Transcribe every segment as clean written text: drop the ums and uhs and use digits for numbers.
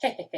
Today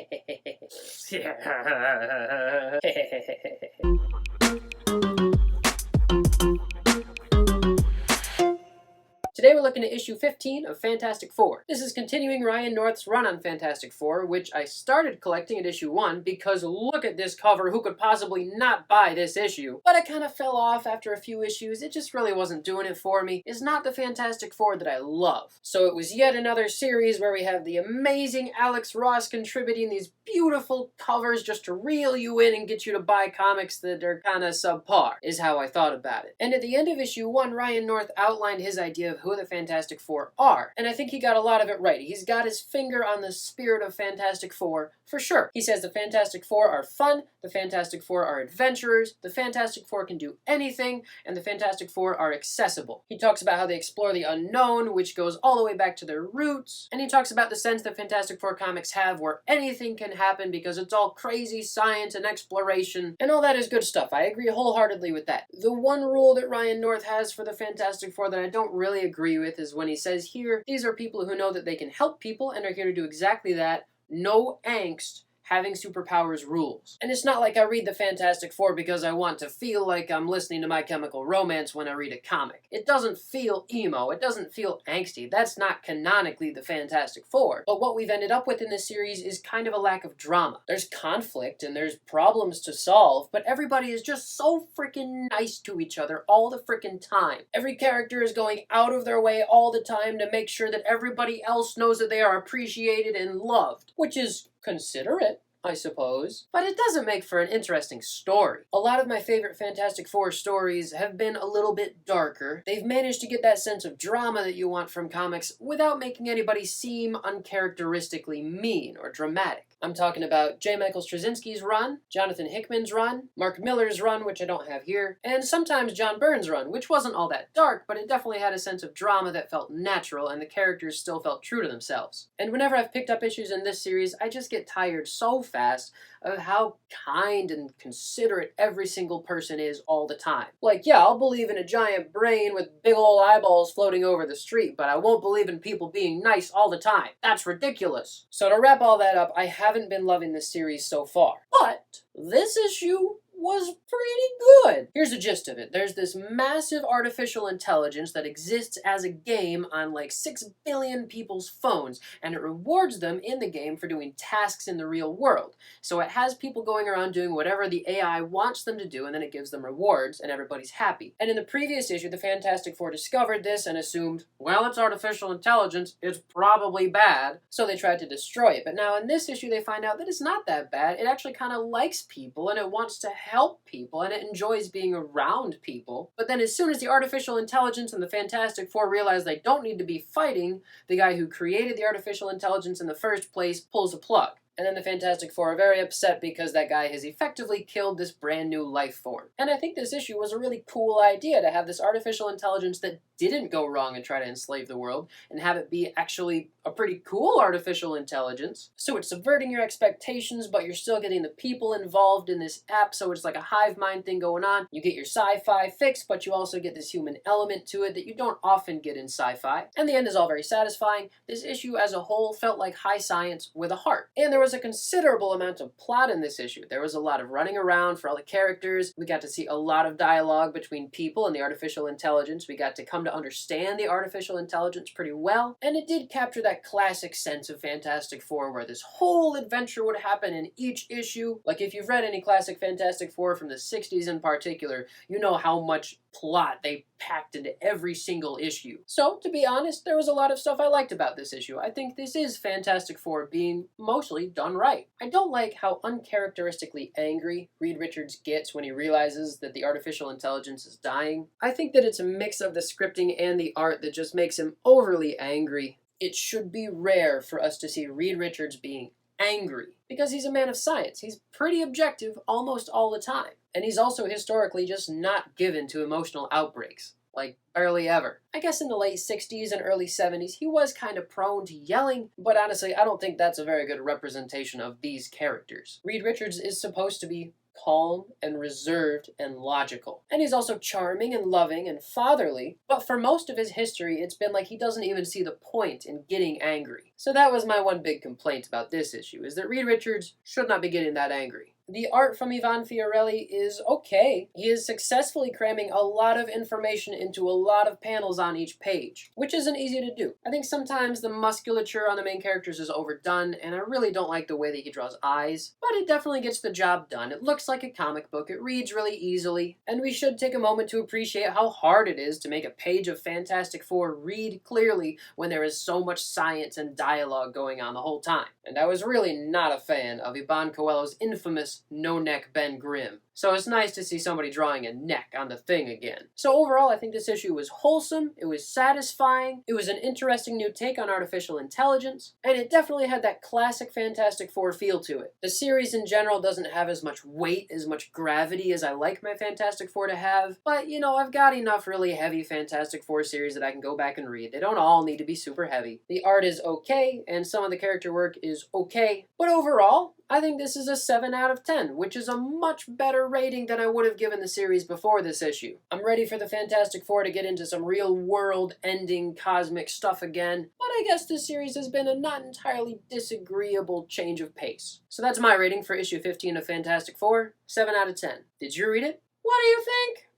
we're looking at issue 15 of Fantastic Four. This is continuing Ryan North's run on Fantastic Four, which I started collecting at issue 1 because look at this cover, who could possibly not buy this issue? But I kind of fell off after a few issues, it just really wasn't doing it for me. It's not the Fantastic Four that I love. So it was yet another series where we have the amazing Alex Ross contributing these beautiful covers just to reel you in and get you to buy comics that are kind of subpar, is how I thought about it. And at the end of issue 1, Ryan North outlined his idea of who the Fantastic Four are, and I think he got a lot of it right. He's got his finger on the spirit of Fantastic Four for sure. He says the Fantastic Four are fun, the Fantastic Four are adventurers, the Fantastic Four can do anything, and the Fantastic Four are accessible. He talks about how they explore the unknown, which goes all the way back to their roots, and he talks about the sense that Fantastic Four comics have where anything can happen because it's all crazy science and exploration, and all that is good stuff. I agree wholeheartedly with that. The one rule that Ryan North has for the Fantastic Four that I don't really agree with is when he says here, these are people who know that they can help people and are here to do exactly that. No angst. Having superpowers rules. And it's not like I read the Fantastic Four because I want to feel like I'm listening to My Chemical Romance when I read a comic. It doesn't feel emo, it doesn't feel angsty. That's not canonically the Fantastic Four. But what we've ended up with in this series is kind of a lack of drama. There's conflict and there's problems to solve, but everybody is just so freaking nice to each other all the freaking time. Every character is going out of their way all the time to make sure that everybody else knows that they are appreciated and loved, which is considerate, I suppose, but it doesn't make for an interesting story. A lot of my favorite Fantastic Four stories have been a little bit darker. They've managed to get that sense of drama that you want from comics without making anybody seem uncharacteristically mean or dramatic. I'm talking about J. Michael Straczynski's run, Jonathan Hickman's run, Mark Millar's run, which I don't have here, and sometimes John Byrne's run, which wasn't all that dark, but it definitely had a sense of drama that felt natural and the characters still felt true to themselves. And whenever I've picked up issues in this series, I just get tired so fast of how kind and considerate every single person is all the time. Like, yeah, I'll believe in a giant brain with big ol' eyeballs floating over the street, but I won't believe in people being nice all the time. That's ridiculous. So to wrap all that up, I haven't been loving this series so far. But this issue was pretty good. Here's the gist of it. There's this massive artificial intelligence that exists as a game on like 6 billion people's phones, and it rewards them in the game for doing tasks in the real world. So it has people going around doing whatever the AI wants them to do, and then it gives them rewards, and everybody's happy. And in the previous issue, the Fantastic Four discovered this and assumed, well, it's artificial intelligence, it's probably bad, so they tried to destroy it. But now in this issue, they find out that it's not that bad. It actually kind of likes people, and it wants to help people, and it enjoys being around people. But then as soon as the artificial intelligence and the Fantastic Four realize they don't need to be fighting, the guy who created the artificial intelligence in the first place pulls a plug. And then the Fantastic Four are very upset because that guy has effectively killed this brand new life form. And I think this issue was a really cool idea to have this artificial intelligence that didn't go wrong and try to enslave the world, and have it be actually a pretty cool artificial intelligence. So it's subverting your expectations, but you're still getting the people involved in this app, so it's like a hive mind thing going on. You get your sci-fi fix, but you also get this human element to it that you don't often get in sci-fi. And the end is all very satisfying. This issue as a whole felt like high science with a heart. And there was a considerable amount of plot in this issue. There was a lot of running around for all the characters. We got to see a lot of dialogue between people and the artificial intelligence. We got to come to understand the artificial intelligence pretty well. And it did capture that classic sense of Fantastic Four where this whole adventure would happen in each issue. Like if you've read any classic Fantastic Four from the 60s in particular, you know how much plot they packed into every single issue. So, to be honest, there was a lot of stuff I liked about this issue. I think this is Fantastic Four being mostly done right. I don't like how uncharacteristically angry Reed Richards gets when he realizes that the artificial intelligence is dying. I think that it's a mix of the scripting and the art that just makes him overly angry. It should be rare for us to see Reed Richards being angry, because he's a man of science. He's pretty objective almost all the time. And he's also historically just not given to emotional outbreaks. Like, barely ever. I guess in the late 60s and early 70s, he was kind of prone to yelling, but honestly, I don't think that's a very good representation of these characters. Reed Richards is supposed to be calm and reserved and logical. And he's also charming and loving and fatherly, but for most of his history, it's been like he doesn't even see the point in getting angry. So that was my one big complaint about this issue, is that Reed Richards should not be getting that angry. The art from Ivan Fiorelli is okay. He is successfully cramming a lot of information into a lot of panels on each page, which isn't easy to do. I think sometimes the musculature on the main characters is overdone, and I really don't like the way that he draws eyes, but it definitely gets the job done. It looks like a comic book, it reads really easily, and we should take a moment to appreciate how hard it is to make a page of Fantastic Four read clearly when there is so much science and dialogue going on the whole time. And I was really not a fan of Iban Coelho's infamous no-neck Ben Grimm. So it's nice to see somebody drawing a neck on the Thing again. So overall, I think this issue was wholesome, it was satisfying, it was an interesting new take on artificial intelligence, and it definitely had that classic Fantastic Four feel to it. The series in general doesn't have as much weight, as much gravity as I like my Fantastic Four to have, but you know, I've got enough really heavy Fantastic Four series that I can go back and read. They don't all need to be super heavy. The art is okay, and some of the character work is okay, but overall, I think this is a 7 out of 10, which is a much better rating than I would have given the series before this issue. I'm ready for the Fantastic Four to get into some real world-ending cosmic stuff again, but I guess this series has been a not entirely disagreeable change of pace. So that's my rating for issue 15 of Fantastic Four, 7 out of 10. Did you read it? What do you think?